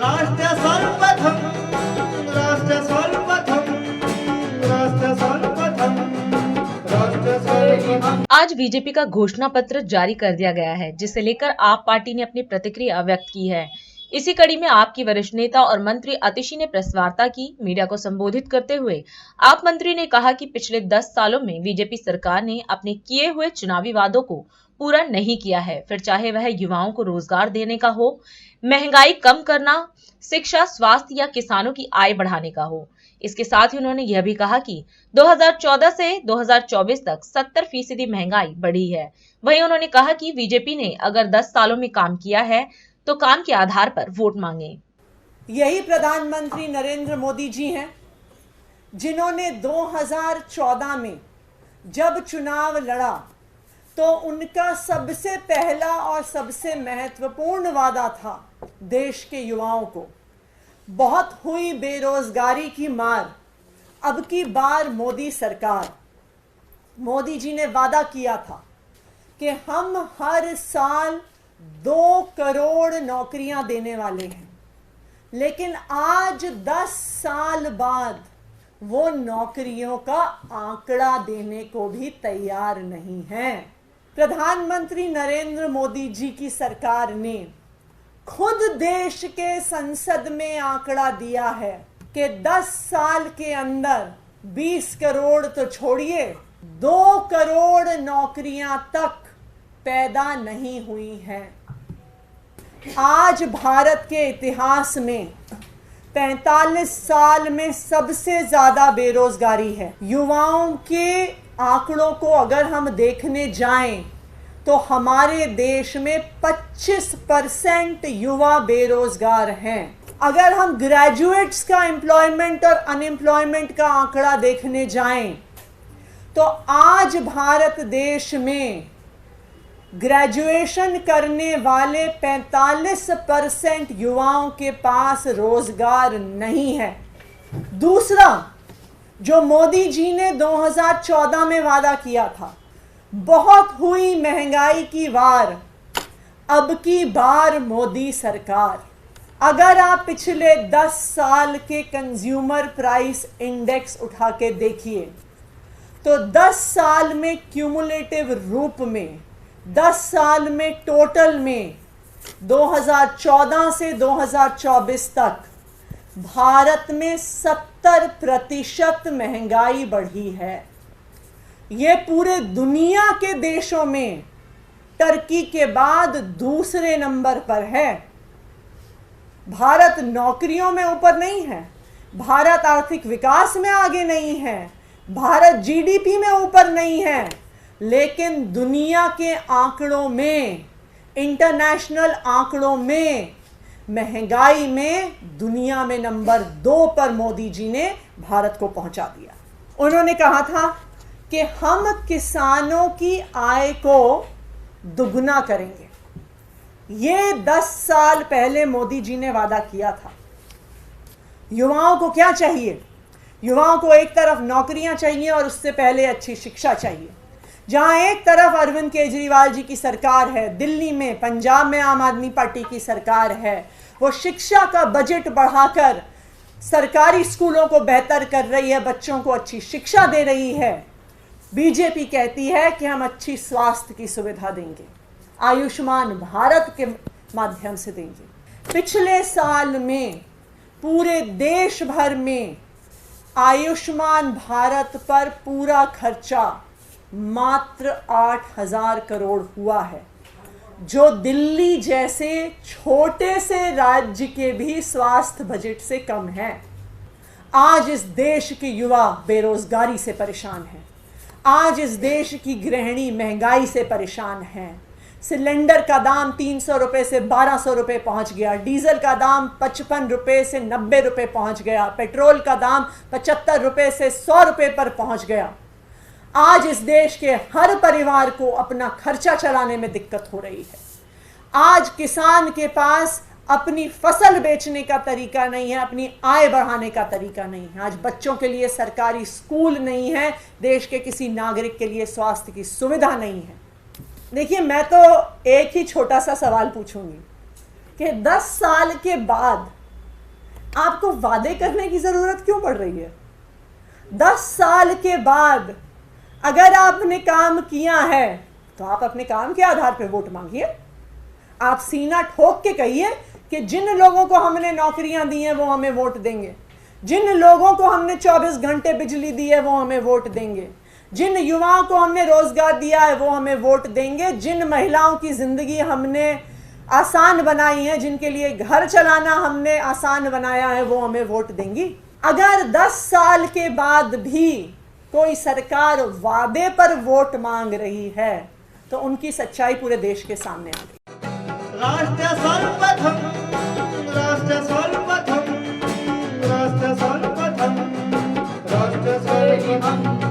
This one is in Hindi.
राष्ट्र सर्वप्रथम, राष्ट्र सर्वप्रथम, राष्ट्र सर्वप्रथम, राष्ट्र सर्वप्रथम। आज बीजेपी का घोषणा पत्र जारी कर दिया गया है, जिसे लेकर आप पार्टी ने अपनी प्रतिक्रिया व्यक्त की है। इसी कड़ी में आप की वरिष्ठ नेता और मंत्री आतिशी ने प्रेस वार्ता की। मीडिया को संबोधित करते हुए आप मंत्री ने कहा कि पिछले 10 सालों में बीजेपी सरकार ने अपने किए हुए चुनावी वादों को पूरा नहीं किया है, फिर चाहे वह युवाओं को रोजगार देने का हो, महंगाई कम करना, शिक्षा, स्वास्थ्य या किसानों की आय बढ़ाने का हो। इसके साथ ही उन्होंने यह भी कहा कि 2014 से 2024 तक 70% महंगाई बढ़ी है। वहीं उन्होंने कहा कि बीजेपी ने अगर 10 सालों में काम किया है तो काम के आधार पर वोट मांगे। यही प्रधानमंत्री नरेंद्र मोदी जी हैं जिन्होंने 2014 में जब चुनाव लड़ा तो उनका सबसे पहला और सबसे महत्वपूर्ण वादा था देश के युवाओं को। बहुत हुई बेरोजगारी की मार, अब की बार मोदी सरकार, मोदी जी ने वादा किया था कि हम हर साल 2 करोड़ नौकरियां देने वाले हैं, लेकिन आज 10 साल बाद वो नौकरियों का आंकड़ा देने को भी तैयार नहीं है। प्रधानमंत्री नरेंद्र मोदी जी की सरकार ने खुद देश के संसद में आंकड़ा दिया है कि 10 साल के अंदर 20 करोड़ तो छोड़िए, 2 करोड़ नौकरियां तक पैदा नहीं हुई हैं। आज भारत के इतिहास में 45 साल में सबसे ज्यादा बेरोजगारी है। युवाओं के आंकड़ों को अगर हम देखने जाएं तो हमारे देश में 25% युवा बेरोजगार हैं। अगर हम ग्रेजुएट्स का एम्प्लॉयमेंट और अनएम्प्लॉयमेंट का आंकड़ा देखने जाएं तो आज भारत देश में ग्रेजुएशन करने वाले 45% युवाओं के पास रोजगार नहीं है। दूसरा, जो मोदी जी ने 2014 में वादा किया था, बहुत हुई महंगाई की वार, अब की बार मोदी सरकार। अगर आप पिछले 10 साल के कंज्यूमर प्राइस इंडेक्स उठा के देखिए तो 10 साल में क्यूमुलेटिव रूप में, 10 साल में टोटल में 2014 से 2024 तक भारत में 70% महंगाई बढ़ी है। ये पूरे दुनिया के देशों में टर्की के बाद दूसरे नंबर पर है। भारत नौकरियों में ऊपर नहीं है, भारत आर्थिक विकास में आगे नहीं है, भारत जीडीपी में ऊपर नहीं है, लेकिन दुनिया के आंकड़ों में, इंटरनेशनल आंकड़ों में, महंगाई में दुनिया में नंबर 2 पर मोदी जी ने भारत को पहुंचा दिया। उन्होंने कहा था कि हम किसानों की आय को दुगना करेंगे। ये 10 साल पहले मोदी जी ने वादा किया था। युवाओं को क्या चाहिए? युवाओं को एक तरफ नौकरियां चाहिए और उससे पहले अच्छी शिक्षा चाहिए। जहां एक तरफ अरविंद केजरीवाल जी की सरकार है, दिल्ली में, पंजाब में आम आदमी पार्टी की सरकार है, वो शिक्षा का बजट बढ़ाकर सरकारी स्कूलों को बेहतर कर रही है, बच्चों को अच्छी शिक्षा दे रही है। बीजेपी कहती है कि हम अच्छी स्वास्थ्य की सुविधा देंगे, आयुष्मान भारत के माध्यम से देंगे। पिछले साल में पूरे देश भर में आयुष्मान भारत पर पूरा खर्चा मात्र 8,000 करोड़ हुआ है, जो दिल्ली जैसे छोटे से राज्य के भी स्वास्थ्य बजट से कम है। आज इस देश के युवा बेरोजगारी से परेशान हैं। आज इस देश की गृहिणी महंगाई से परेशान हैं। सिलेंडर का दाम 300 रुपये से 1200 रुपये पहुंच गया, डीजल का दाम 55 रुपये से 90 रुपये पहुंच गया, पेट्रोल का दाम 75 रुपये से 100 रुपये पर पहुंच गया। आज इस देश के हर परिवार को अपना खर्चा चलाने में दिक्कत हो रही है। आज किसान के पास अपनी फसल बेचने का तरीका नहीं है, अपनी आय बढ़ाने का तरीका नहीं है। आज बच्चों के लिए सरकारी स्कूल नहीं है, देश के किसी नागरिक के लिए स्वास्थ्य की सुविधा नहीं है। देखिए, मैं तो एक ही छोटा सा सवाल पूछूंगी कि 10 साल के बाद आपको वादे करने की जरूरत क्यों पड़ रही है? 10 साल के बाद अगर आपने काम किया है तो आप अपने काम के आधार पर वोट मांगिए। आप सीना ठोक के कहिए कि जिन लोगों को हमने नौकरियां दी हैं वो हमें वोट देंगे, जिन लोगों को हमने 24 घंटे बिजली दी है वो हमें वोट देंगे, जिन युवाओं को हमने रोजगार दिया है वो हमें वोट देंगे, जिन महिलाओं की जिंदगी हमने आसान बनाई है, जिनके लिए घर चलाना हमने आसान बनाया है, वो हमें वोट देंगी। अगर 10 साल के बाद भी कोई सरकार वादे पर वोट मांग रही है तो उनकी सच्चाई पूरे देश के सामने आ गई। राष्ट्र सर्वप्रथम, राष्ट्र सर्वप्रथम, राष्ट्र सर्वप्रथम, राष्ट्र सर्वप्रथम।